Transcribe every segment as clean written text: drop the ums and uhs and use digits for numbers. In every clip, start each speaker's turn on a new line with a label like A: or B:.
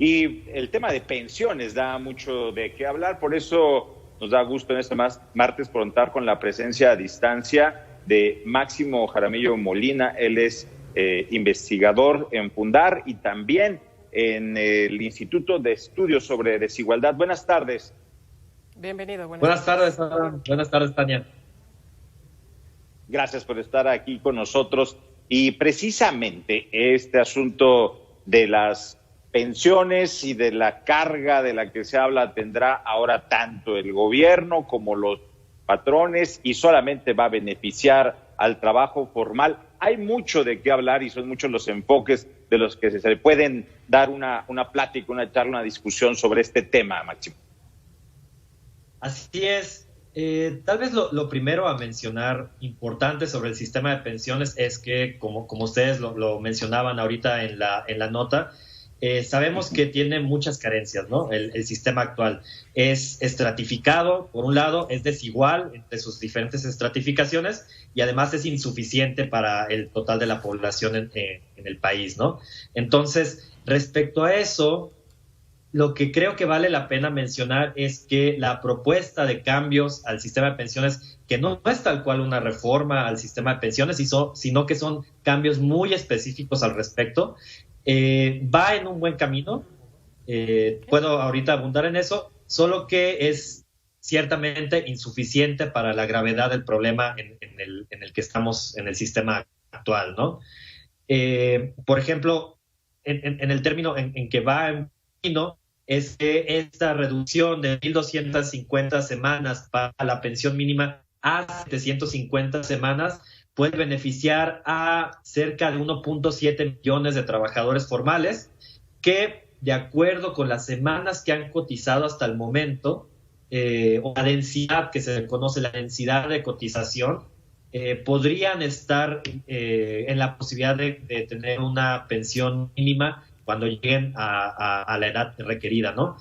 A: Y el tema de pensiones da mucho de qué hablar, por eso nos da gusto en este martes contar con la presencia a distancia de Máximo Jaramillo Molina. Él es investigador en Fundar y también en el Instituto de Estudios sobre Desigualdad. Buenas tardes.
B: Bienvenido.
C: Buenas tardes, Adán. Buenas tardes, Tania.
A: Gracias por estar aquí con nosotros. Y precisamente este asunto de las pensiones y de la carga de la que se habla tendrá ahora tanto el gobierno como los patrones y solamente va a beneficiar al trabajo formal. Hay mucho de qué hablar y son muchos los enfoques de los que se pueden dar una plática, una charla, una discusión sobre este tema, Máximo.
C: Así es. Tal vez lo primero a mencionar importante sobre el sistema de pensiones es que, como ustedes lo mencionaban ahorita en la nota, sabemos que tiene muchas carencias, ¿no? El sistema actual es estratificado, por un lado, es desigual entre sus diferentes estratificaciones y además es insuficiente para el total de la población en el país, ¿no? Entonces, respecto a eso, lo que creo que vale la pena mencionar es que la propuesta de cambios al sistema de pensiones, que no es tal cual una reforma al sistema de pensiones, sino que son cambios muy específicos al respecto, va en un buen camino. Puedo ahorita abundar en eso, solo que es ciertamente insuficiente para la gravedad del problema en el que estamos en el sistema actual, ¿no? Por ejemplo, en el término en que va en camino, es que esta reducción de 1.250 semanas para la pensión mínima a 750 semanas puede beneficiar a cerca de 1.7 millones de trabajadores formales que, de acuerdo con las semanas que han cotizado hasta el momento, o la densidad que se conoce, la densidad de cotización, podrían estar en la posibilidad de tener una pensión mínima cuando lleguen a la edad requerida, ¿no?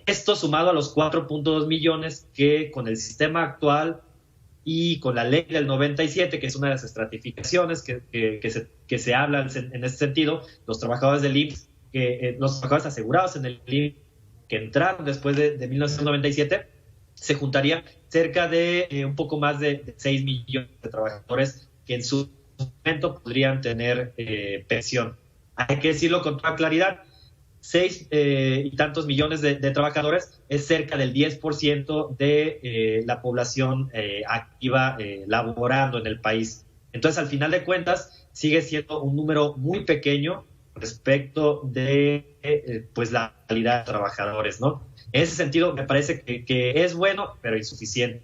C: Esto sumado a los 4.2 millones que con el sistema actual y con la ley del 97, que es una de las estratificaciones que se habla en este sentido, los trabajadores del IMSS, los trabajadores asegurados en el IMSS que entraron después de 1997, se juntaría cerca de un poco más de 6 millones de trabajadores que en su momento podrían tener pensión. Hay que decirlo con toda claridad, 6 y tantos millones de trabajadores es cerca del 10% de la población activa laborando en el país. Entonces, al final de cuentas, sigue siendo un número muy pequeño respecto de pues la calidad de trabajadores, ¿no? En ese sentido, me parece que es bueno, pero insuficiente.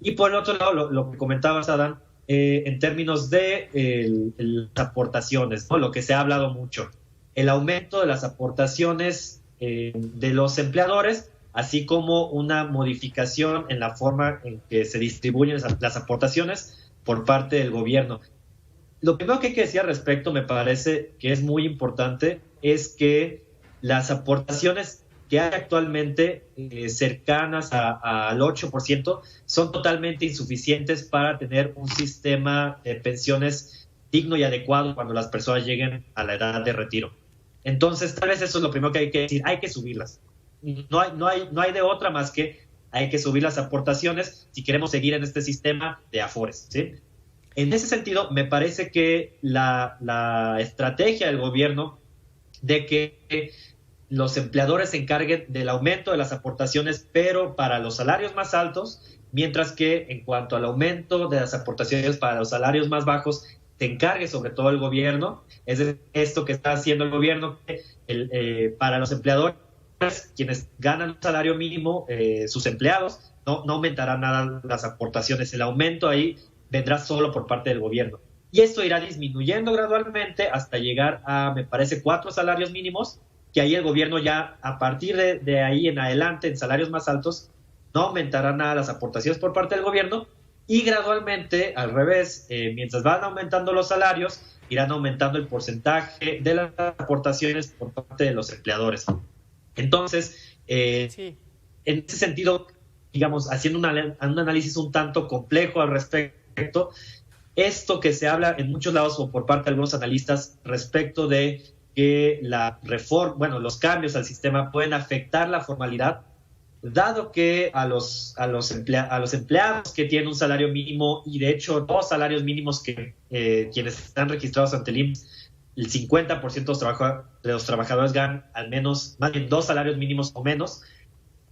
C: Y por el otro lado, lo que comentabas, Adán, en términos de las aportaciones, ¿no? Lo que se ha hablado mucho, el aumento de las aportaciones de los empleadores, así como una modificación en la forma en que se distribuyen las aportaciones por parte del gobierno. Lo primero que hay que decir al respecto, me parece que es muy importante, es que las aportaciones que hay actualmente cercanas al 8% son totalmente insuficientes para tener un sistema de pensiones digno y adecuado cuando las personas lleguen a la edad de retiro. Entonces, tal vez eso es lo primero que hay que decir, hay que subirlas. No hay de otra más que hay que subir las aportaciones si queremos seguir en este sistema de afores, ¿sí? En ese sentido, me parece que la estrategia del gobierno de que los empleadores se encarguen del aumento de las aportaciones, pero para los salarios más altos, mientras que en cuanto al aumento de las aportaciones para los salarios más bajos, se encargue sobre todo el gobierno. Es esto que está haciendo el gobierno, para los empleadores, quienes ganan un salario mínimo, sus empleados, no aumentarán nada las aportaciones. El aumento ahí vendrá solo por parte del gobierno. Y esto irá disminuyendo gradualmente hasta llegar a, me parece, 4 salarios mínimos, que ahí el gobierno ya, a partir de ahí en adelante, en salarios más altos, no aumentará nada las aportaciones por parte del gobierno, y gradualmente, al revés, mientras van aumentando los salarios, irán aumentando el porcentaje de las aportaciones por parte de los empleadores. Entonces, en ese sentido, digamos, haciendo un análisis un tanto complejo al respecto, esto que se habla en muchos lados o por parte de algunos analistas respecto de que los cambios al sistema pueden afectar la formalidad, dado que a los empleados que tienen un salario mínimo, y de hecho 2 salarios mínimos que quienes están registrados ante el IMSS, el 50% de los trabajadores ganan al menos, más bien 2 salarios mínimos o menos.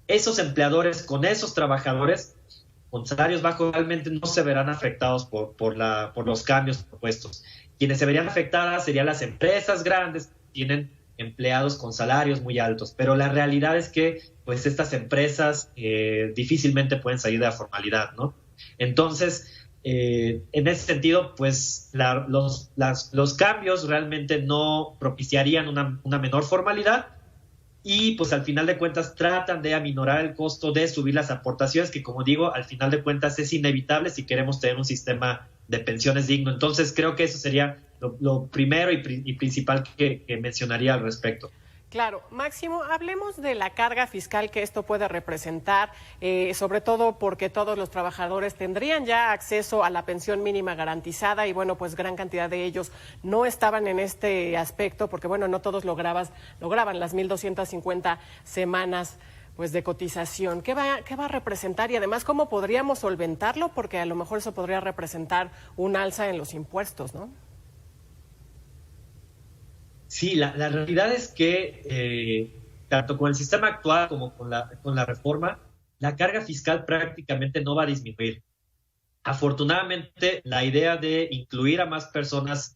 C: Esos empleadores con esos trabajadores con salarios bajos realmente no se verán afectados por los cambios propuestos. Quienes se verían afectadas serían las empresas grandes que tienen empleados con salarios muy altos, pero la realidad es que pues estas empresas difícilmente pueden salir de la formalidad, ¿no? Entonces, en ese sentido, pues los cambios realmente no propiciarían una menor formalidad, y pues al final de cuentas tratan de aminorar el costo de subir las aportaciones, que como digo, al final de cuentas es inevitable si queremos tener un sistema de pensiones digno. Entonces creo que eso sería lo primero y principal que mencionaría al respecto.
B: Claro. Máximo, hablemos de la carga fiscal que esto puede representar, sobre todo porque todos los trabajadores tendrían ya acceso a la pensión mínima garantizada y bueno, pues gran cantidad de ellos no estaban en este aspecto porque bueno, no todos lograban las 1,250 semanas pues de cotización. ¿Qué va a representar y además cómo podríamos solventarlo? Porque a lo mejor eso podría representar un alza en los impuestos, ¿no?
C: Sí, la realidad es que tanto con el sistema actual como con la reforma, la carga fiscal prácticamente no va a disminuir. Afortunadamente, la idea de incluir a más personas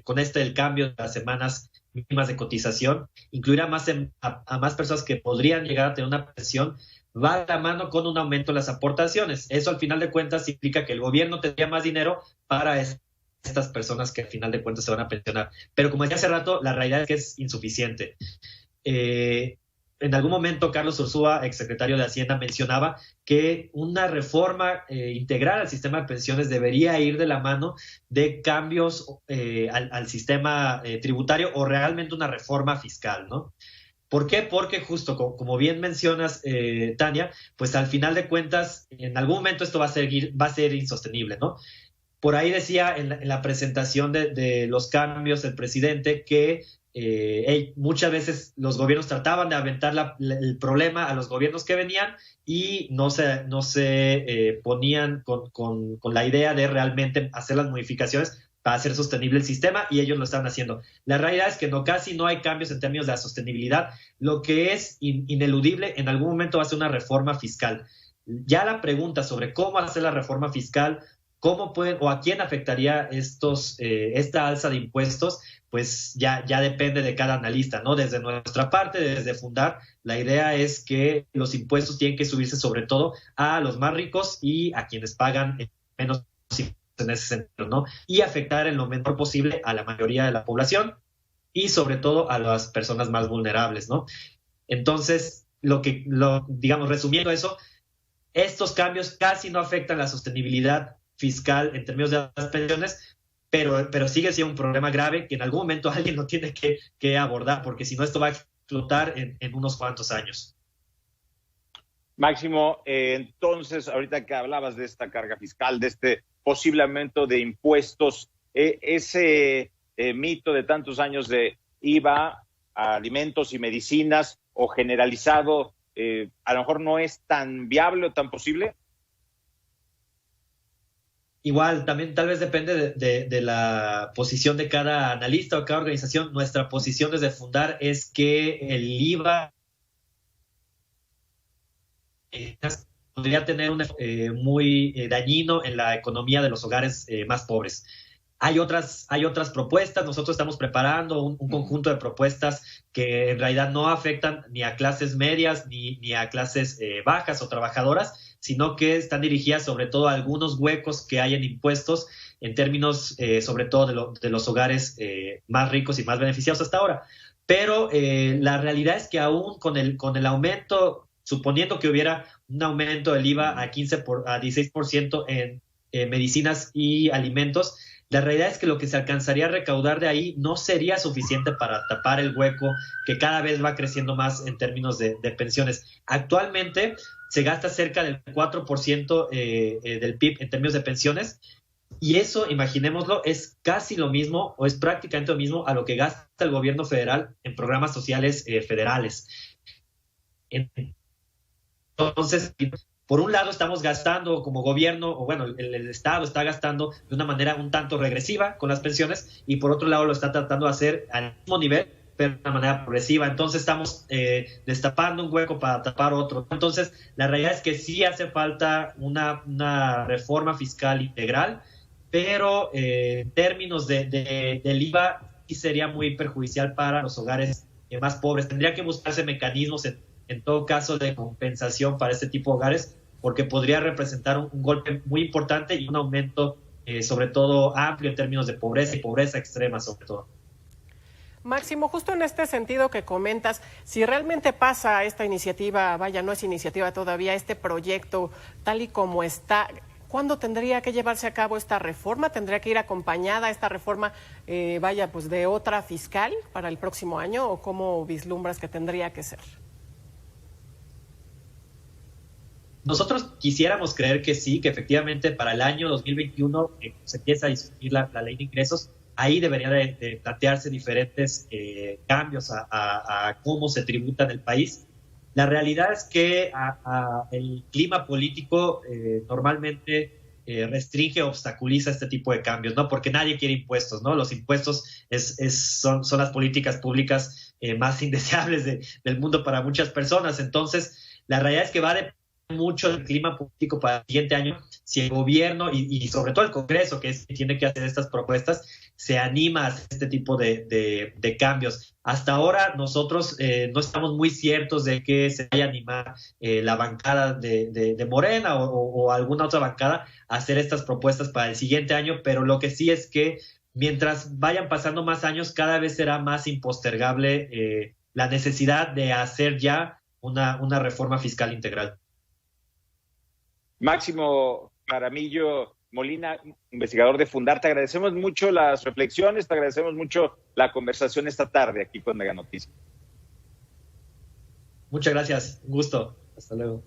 C: con el cambio de las semanas mínimas de cotización, incluir a más personas que podrían llegar a tener una pensión, va de la mano con un aumento en las aportaciones. Eso al final de cuentas implica que el gobierno tendría más dinero para estas personas que al final de cuentas se van a pensionar. Pero como decía hace rato, la realidad es que es insuficiente. En algún momento Carlos Ursúa, exsecretario de Hacienda, mencionaba que una reforma integral al sistema de pensiones debería ir de la mano de cambios al sistema tributario o realmente una reforma fiscal, ¿no? ¿Por qué? Porque justo como bien mencionas, Tania, pues al final de cuentas, en algún momento esto va a ser insostenible, ¿no? Por ahí decía en la presentación de los cambios el presidente que muchas veces los gobiernos trataban de aventar el problema a los gobiernos que venían y no se ponían con la idea de realmente hacer las modificaciones para hacer sostenible el sistema, y ellos lo están haciendo. La realidad es que casi no hay cambios en términos de la sostenibilidad. Lo que es ineludible en algún momento va a ser una reforma fiscal. Ya la pregunta sobre cómo hacer la reforma fiscal, cómo pueden o a quién afectaría esta alza de impuestos, pues ya depende de cada analista, ¿no? Desde nuestra parte, desde Fundar, la idea es que los impuestos tienen que subirse sobre todo a los más ricos y a quienes pagan menos en ese sentido, ¿no? Y afectar en lo menor posible a la mayoría de la población y sobre todo a las personas más vulnerables, ¿no? Entonces, digamos, resumiendo eso, estos cambios casi no afectan la sostenibilidad fiscal en términos de las pensiones, pero sigue siendo un problema grave que en algún momento alguien lo tiene que abordar, porque si no esto va a explotar en unos cuantos años.
A: Máximo, entonces, ahorita que hablabas de esta carga fiscal, de este posible aumento de impuestos, ese mito de tantos años de IVA a alimentos y medicinas o generalizado, a lo mejor no es tan viable o tan posible.
C: Igual, también tal vez depende de la posición de cada analista o cada organización. Nuestra posición desde Fundar es que el IVA podría tener un muy dañino en la economía de los hogares más pobres. Hay otras propuestas. Nosotros estamos preparando un conjunto de propuestas que en realidad no afectan ni a clases medias ni a clases bajas o trabajadoras, sino que están dirigidas sobre todo a algunos huecos que hay en impuestos en términos sobre todo de los hogares más ricos y más beneficiados hasta ahora. Pero la realidad es que aún con el aumento, suponiendo que hubiera un aumento del IVA a 16% en medicinas y alimentos, la realidad es que lo que se alcanzaría a recaudar de ahí no sería suficiente para tapar el hueco que cada vez va creciendo más en términos de pensiones. Actualmente se gasta cerca del 4% del PIB en términos de pensiones, Y eso, imaginémoslo, es casi lo mismo o es prácticamente lo mismo a lo que gasta el gobierno federal en programas sociales federales. Entonces, por un lado estamos gastando como gobierno, o bueno, el Estado está gastando de una manera un tanto regresiva con las pensiones, y por otro lado lo está tratando de hacer al mismo nivel, pero de una manera progresiva. Entonces estamos destapando un hueco para tapar otro. Entonces, la realidad es que sí hace falta una reforma fiscal integral, pero en términos del IVA sí sería muy perjudicial para los hogares más pobres. Tendría que buscarse mecanismos en todo caso de compensación para este tipo de hogares, porque podría representar un golpe muy importante y un aumento sobre todo amplio en términos de pobreza y pobreza extrema sobre todo.
B: Máximo, justo en este sentido que comentas, si realmente pasa esta iniciativa, vaya, no es iniciativa todavía, este proyecto tal y como está, ¿cuándo tendría que llevarse a cabo esta reforma? ¿Tendría que ir acompañada esta reforma, vaya, pues de otra fiscal para el próximo año, o cómo vislumbras que tendría que ser?
C: Nosotros quisiéramos creer que sí, que efectivamente para el año 2021 se empieza a discutir la ley de ingresos. Ahí debería de plantearse diferentes cambios a cómo se tributa en el país. La realidad es que el clima político normalmente restringe, obstaculiza este tipo de cambios, ¿no? Porque nadie quiere impuestos, ¿no? Los impuestos son las políticas públicas más indeseables del mundo para muchas personas. Entonces, la realidad es que va a depender mucho del clima político para el siguiente año, si el gobierno y sobre todo el Congreso, que es que tiene que hacer estas propuestas, se anima a hacer este tipo de cambios. Hasta ahora nosotros no estamos muy ciertos de que se vaya a animar la bancada de Morena o alguna otra bancada a hacer estas propuestas para el siguiente año, pero lo que sí es que mientras vayan pasando más años, cada vez será más impostergable la necesidad de hacer ya una reforma fiscal integral.
A: Máximo Jaramillo Molina, investigador de Fundar, te agradecemos mucho las reflexiones, te agradecemos mucho la conversación esta tarde aquí con Mega Noticias.
C: Muchas gracias, un gusto. Hasta luego.